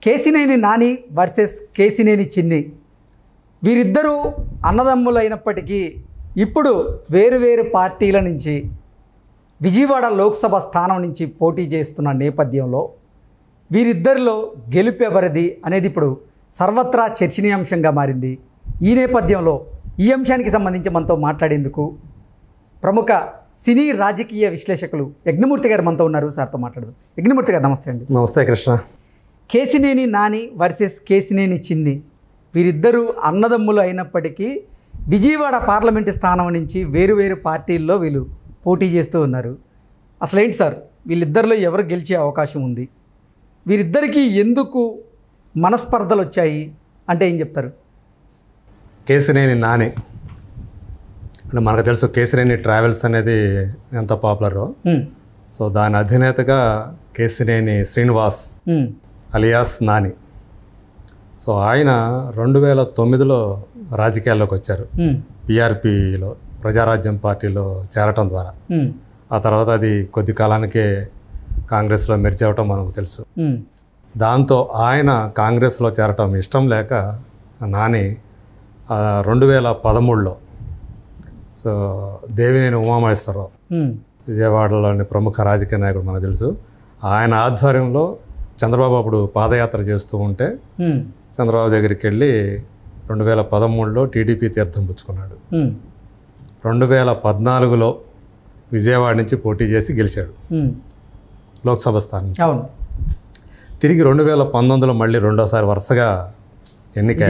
Kesineni Nani versus Kesineni చిన్ని వీరిద్దరూ అన్నదమ్ములైనప్పటికీ ఇప్పుడు వేరు పార్టీల నుంచి విజయవాడ లోక్సభ స్థానం నుంచి పోటీ చేస్తున్న నేపథ్యంలో వీరిద్దరిలో గెలుపెవరిది అనేది ఇప్పుడు సర్వత్రా చర్చనీయాంశంగా మారింది. ఈ నేపథ్యంలో ఈ అంశానికి సంబంధించి మనతో మాట్లాడేందుకు ప్రముఖ సినీ రాజకీయ విశ్లేషకులు యజ్ఞమూర్తి గారు మనతో ఉన్నారు. సార్తో మాట్లాడదాం. యజ్ఞమూర్తి గారు నమస్తే అండి. నమస్తే కృష్ణ. కేసినేని నాని వర్సెస్ కేసినేని చిన్ని వీరిద్దరూ అన్నదమ్ములు అయినప్పటికీ విజయవాడ పార్లమెంటు స్థానం నుంచి వేరు పార్టీల్లో వీళ్ళు పోటీ చేస్తూ ఉన్నారు. అసలు ఏంటి సార్, వీళ్ళిద్దరిలో ఎవరు గెలిచే అవకాశం ఉంది? వీరిద్దరికీ ఎందుకు మనస్పర్ధలు వచ్చాయి అంటే ఏం చెప్తారు? కేసినేని నాని అంటే మనకు తెలుసు, కేసినేని ట్రావెల్స్ అనేది ఎంత పాపులరో. సో దాని అధినేతగా కేసినేని శ్రీనివాస్ అలియాస్ నాని. సో ఆయన 2009లో రాజకీయాల్లోకి వచ్చారు. పిఆర్పిలో ప్రజారాజ్యం పార్టీలో చేరటం ద్వారా. ఆ తర్వాత అది కొద్ది కాలానికే కాంగ్రెస్లో మెర్జ్ అవ్వటం మనకు తెలుసు. దాంతో ఆయన కాంగ్రెస్లో చేరటం ఇష్టం లేక నాని 2013లో సో దేవినేని ఉమామహేశ్వరరావు, విజయవాడలోని ప్రముఖ రాజకీయ నాయకుడు మనకు తెలుసు, ఆయన ఆధ్వర్యంలో చంద్రబాబు అప్పుడు పాదయాత్ర చేస్తూ ఉంటే చంద్రబాబు దగ్గరికి వెళ్ళి 2013లో టీడీపీ తీర్థం పుచ్చుకున్నాడు. 2014లో విజయవాడ నుంచి పోటీ చేసి గెలిచాడు లోక్సభ స్థానం. తిరిగి 2019లో మళ్ళీ రెండోసారి వరుసగా ఎన్నిక.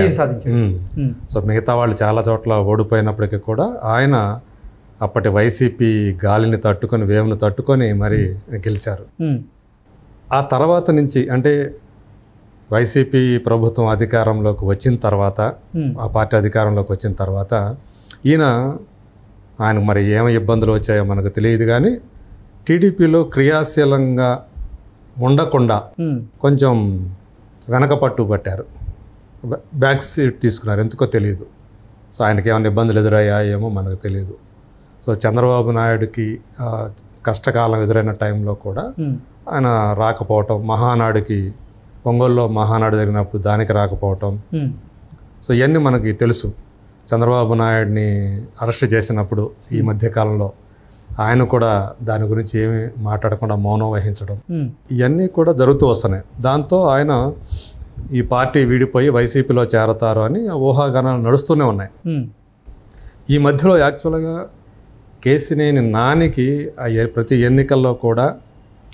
సో మిగతా వాళ్ళు చాలా చోట్ల ఓడిపోయినప్పటికీ కూడా ఆయన అప్పటి వైసీపీ గాలిని తట్టుకొని, వేవ్ను తట్టుకొని మరి గెలిచారు. ఆ తర్వాత నుంచి అంటే వైసీపీ ప్రభుత్వం అధికారంలోకి వచ్చిన తర్వాత, ఆ పార్టీ అధికారంలోకి వచ్చిన తర్వాత ఆయన మరి ఏమి ఇబ్బందులు వచ్చాయో మనకు తెలియదు, కానీ టీడీపీలో క్రియాశీలంగా ఉండకుండా కొంచెం వెనకపట్టు పట్టారు, బ్యాక్ సీట్ తీసుకున్నారు. ఎందుకో తెలియదు. సో ఆయనకి ఏమైనా ఇబ్బందులు ఎదురయ్యాయేమో మనకు తెలియదు. సో చంద్రబాబు నాయుడుకి కష్టకాలం ఎదురైన టైంలో కూడా ఆయన రాకపోవటం, మహానాడుకి ఒంగోలులో మహానాడు జరిగినప్పుడు దానికి రాకపోవటం, సో ఇవన్నీ మనకి తెలుసు. చంద్రబాబు నాయుడిని అరెస్ట్ చేసినప్పుడు ఈ మధ్యకాలంలో ఆయన కూడా దాని గురించి ఏమీ మాట్లాడకుండా మౌనం వహించడం, ఇవన్నీ కూడా జరుగుతూ వస్తున్నాయి. దాంతో ఆయన ఈ పార్టీ వీడిపోయి వైసీపీలో చేరతారు అని ఊహాగానాలు నడుస్తూనే ఉన్నాయి. ఈ మధ్యలో యాక్చువల్గా కేసినేని నానికి ప్రతి ఎన్నికల్లో కూడా,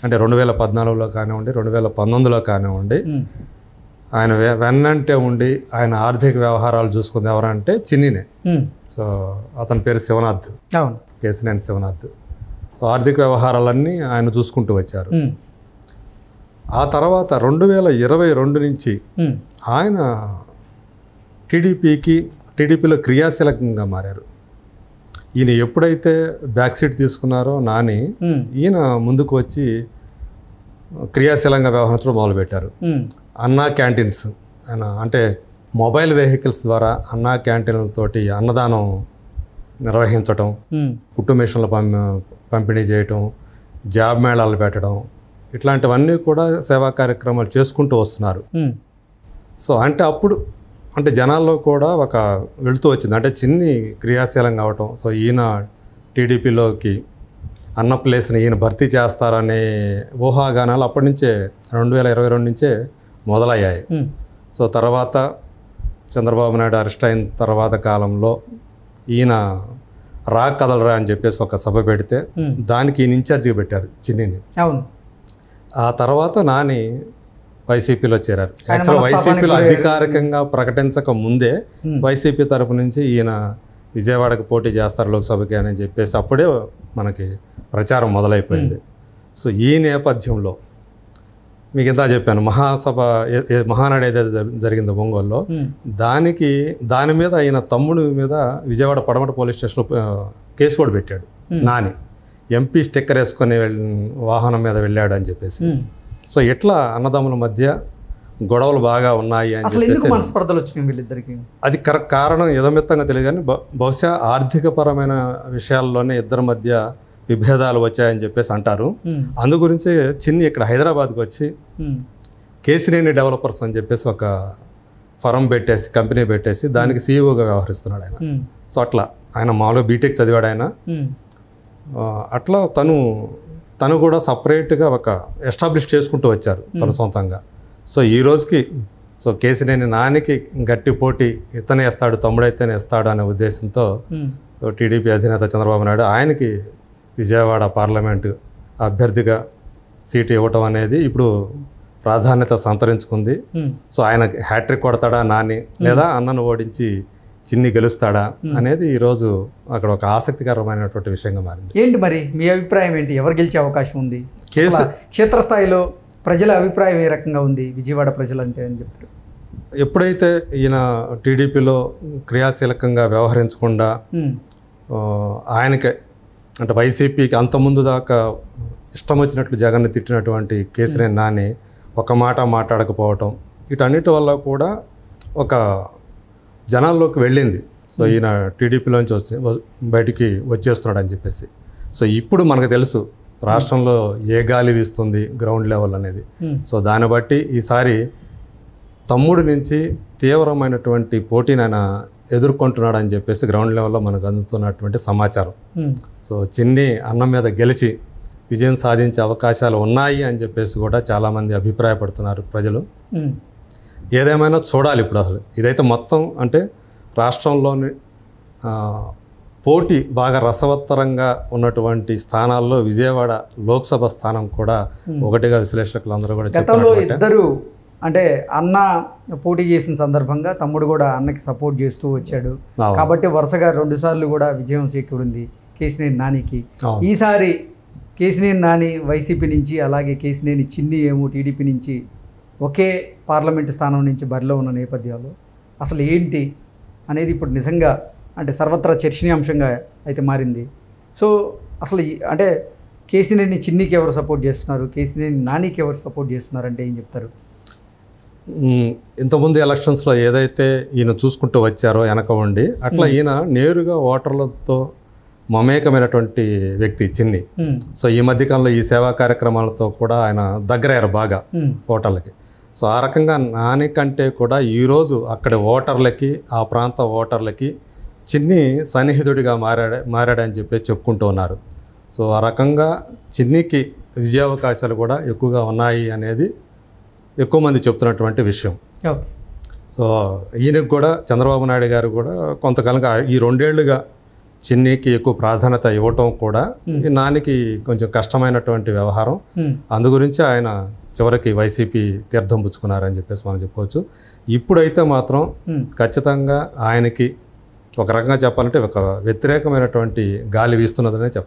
అంటే 2014లో కానివ్వండి, 2019లో కానివ్వండి, ఆయన వెన్నంటే ఉండి ఆయన ఆర్థిక వ్యవహారాలు చూసుకుంది ఎవరంటే చిన్నినే. సో అతని పేరు శివనాథ్, కేసినేని శివనాథ్. సో ఆర్థిక వ్యవహారాలన్నీ ఆయన చూసుకుంటూ వచ్చారు. ఆ తర్వాత 2022 నుంచి ఆయన టీడీపీలో క్రియాశీలకంగా మారారు. ఈయన ఎప్పుడైతే బ్యాక్ సీట్ తీసుకున్నారో నాని, ఈయన ముందుకు వచ్చి క్రియాశీలంగా వ్యవహరించడం మొదలుపెట్టారు. అన్నా క్యాంటీన్స్, ఆయన అంటే మొబైల్ వెహికల్స్ ద్వారా అన్నా క్యాంటీన్లతోటి అన్నదానం నిర్వహించటం, కుటుంబ మిషన్లు పంపిణీ చేయటం, జాబ్ మేళాలు పెట్టడం, ఇట్లాంటివన్నీ కూడా సేవా కార్యక్రమాలు చేసుకుంటూ వస్తున్నారు. సో అంటే అప్పుడు అంటే జనాల్లో కూడా ఒక వెళుతూ వచ్చింది, అంటే చిన్ని క్రియాశీలం కావటం. సో ఈయన టీడీపీలోకి అన్న ప్లేస్ని ఈయన భర్తీ చేస్తారనే ఊహాగానాలు అప్పటి నుంచే 2022 నుంచే మొదలయ్యాయి. సో తర్వాత చంద్రబాబు నాయుడు అరెస్ట్ అయిన తర్వాత కాలంలో ఈయన కదలరా అని చెప్పేసి ఒక సభ పెడితే దానికి ఈయన ఇన్ఛార్జిగా పెట్టారు చిన్నిని. ఆ తర్వాత నాని వైసీపీలో చేరారు. యాక్చువల్ వైసీపీలో అధికారికంగా ప్రకటించక ముందే వైసీపీ తరపు నుంచి ఈయన విజయవాడకు పోటీ చేస్తారు లోక్సభకి అని చెప్పేసి అప్పుడే మనకి ప్రచారం మొదలైపోయింది. సో ఈ నేపథ్యంలో మీకు ఇంత చెప్పాను, మహానాడు ఏదైతే జరిగిందో ఒంగోలులో, దాని మీద ఆయన తమ్ముడి మీద విజయవాడ పడమట పోలీస్ స్టేషన్లో కేసు కూడా పెట్టాడు నాని. ఎంపీ స్టిక్కర్ వేసుకొని వాహనం మీద వెళ్ళాడు అని చెప్పేసి. సో ఇట్లా అన్నదమ్ముల మధ్య గొడవలు బాగా ఉన్నాయి అని చెప్పేసి మనస్పర్ధలు వచ్చినాయి వీళ్ళిద్దరికి. అది కారణం ఏదోమిత్తంగా తెలియదు, కానీ బహుశా ఆర్థికపరమైన విషయాల్లోనే ఇద్దరి మధ్య విభేదాలు వచ్చాయని చెప్పేసి అంటారు. అందు గురించి చిన్ని ఇక్కడ హైదరాబాద్కి వచ్చి కేసినేని డెవలపర్స్ అని చెప్పేసి ఒక ఫరం పెట్టేసి కంపెనీ పెట్టేసి దానికి సీఈఓగా వ్యవహరిస్తున్నాడు ఆయన. సో అట్లా ఆయన మామూలుగా బీటెక్ చదివాడు ఆయన. అట్లా తను కూడా సపరేట్గా ఒక ఎస్టాబ్లిష్ చేసుకుంటూ వచ్చారు తన సొంతంగా. సో ఈ రోజుకి సో కేసినేని నానికి గట్టి పోటీ ఇతనే వేస్తాడు, తమ్ముడైతేనే వేస్తాడు అనే ఉద్దేశంతో సో టీడీపీ అధినేత చంద్రబాబు నాయుడు ఆయనకి విజయవాడ పార్లమెంటు అభ్యర్థిగా సీటు ఇవ్వటం అనేది ఇప్పుడు ప్రాధాన్యత సంతరించుకుంది. సో ఆయన హ్యాట్రిక్ కొడతాడా నాని, లేదా అన్నను ఓడించి చిన్ని గెలుస్తాడా అనేది ఈరోజు అక్కడ ఒక ఆసక్తికరమైనటువంటి విషయంగా మారింది. ఏంటి మరి మీ అభిప్రాయం ఏంటి? ఎవరు గెలిచే అవకాశం ఉంది? కేసు క్షేత్రస్థాయిలో ప్రజల అభిప్రాయం ఏ రకంగా ఉంది విజయవాడ ప్రజలంటే అని చెప్పారు? ఎప్పుడైతే ఈయన టీడీపీలో క్రియాశీలకంగా వ్యవహరించకుండా ఆయనకే అంటే వైసీపీకి అంతకుముందు దాకా ఇష్టం వచ్చినట్లు జగన్ని తిట్టినటువంటి కేసినేని నాని ఒక మాట మాట్లాడకపోవటం, వీటన్నిటి వల్ల కూడా ఒక జనాల్లోకి వెళ్ళింది. సో ఈయన టీడీపీలోంచి బయటికి వచ్చేస్తున్నాడు అని చెప్పేసి. సో ఇప్పుడు మనకు తెలుసు రాష్ట్రంలో ఏ గాలి వీస్తుంది గ్రౌండ్ లెవెల్ అనేది. సో దాన్ని బట్టి ఈసారి తమ్ముడి నుంచి తీవ్రమైనటువంటి పోటీని ఆయన ఎదుర్కొంటున్నాడు అని చెప్పేసి గ్రౌండ్ లెవెల్లో మనకు అందుతున్నటువంటి సమాచారం. సో చిన్ని అన్నం మీద గెలిచి విజయం సాధించే అవకాశాలు ఉన్నాయి అని చెప్పేసి కూడా చాలామంది అభిప్రాయపడుతున్నారు ప్రజలు. ఏదేమైనా చూడాలి ఇప్పుడు. అసలు ఇదైతే మొత్తం అంటే రాష్ట్రంలోని పోటీ బాగా రసవత్తరంగా ఉన్నటువంటి స్థానాల్లో విజయవాడ లోక్సభ స్థానం కూడా ఒకటిగా విశ్లేషకులు అందరూ కూడా గతంలో ఇద్దరు అంటే అన్న పోటీ చేసిన సందర్భంగా తమ్ముడు కూడా అన్నకి సపోర్ట్ చేస్తూ వచ్చాడు కాబట్టి వరుసగా 2 సార్లు కూడా విజయం చేకూరింది కేసినేని నానికి. ఈసారి కేసినేని నాని వైసీపీ నుంచి, అలాగే కేసినేని చిన్ని ఏమో టీడీపీ నుంచి ఒకే పార్లమెంటు స్థానం నుంచి బరిలో ఉన్న నేపథ్యంలో అసలు ఏంటి అనేది ఇప్పుడు నిజంగా అంటే సర్వత్రా చర్చనీయాంశంగా అయితే మారింది. సో అసలు అంటే కేసినేని చిన్నికి ఎవరు సపోర్ట్ చేస్తున్నారు, కేసినేని నానికి ఎవరు సపోర్ట్ చేస్తున్నారు అంటే ఏం చెప్తారు? ఇంతకుముందు ఎలక్షన్స్లో ఏదైతే ఈయన చూసుకుంటూ వచ్చారో వెనక ఉండి అట్లా ఈయన నేరుగా ఓటర్లతో మమేకమైనటువంటి వ్యక్తి చిన్ని. సో ఈ మధ్యకాలంలో ఈ సేవా కార్యక్రమాలతో కూడా ఆయన దగ్గరయ్యారు బాగా ఓటర్లకి. సో ఆ రకంగా నాని కంటే కూడా ఈరోజు అక్కడి ఓటర్లకి ఆ ప్రాంత ఓటర్లకి చిన్ని సన్నిహితుడిగా మారాడని చెప్పేసి చెప్పుకుంటూ ఉన్నారు. సో ఆ రకంగా చిన్నికి విజయావకాశాలు కూడా ఎక్కువగా ఉన్నాయి అనేది ఎక్కువ మంది చెప్తున్నటువంటి విషయం. సో ఈయనకు కూడా చంద్రబాబు నాయుడు గారు కూడా కొంతకాలంగా ఈ 2 ఏళ్లుగా చిన్నికి ఎక్కువ ప్రాధాన్యత ఇవ్వటం కూడా ఈ నానికి కొంచెం కష్టమైనటువంటి వ్యవహారం. అందు గురించి ఆయన చివరికి వైసీపీ తీర్థం పుచ్చుకున్నారని చెప్పేసి మనం చెప్పుకోవచ్చు. ఇప్పుడైతే మాత్రం ఖచ్చితంగా ఆయనకి ఒక రకంగా చెప్పాలంటే ఒక వ్యతిరేకమైనటువంటి గాలి వీస్తున్నదనే చెప్పాలి.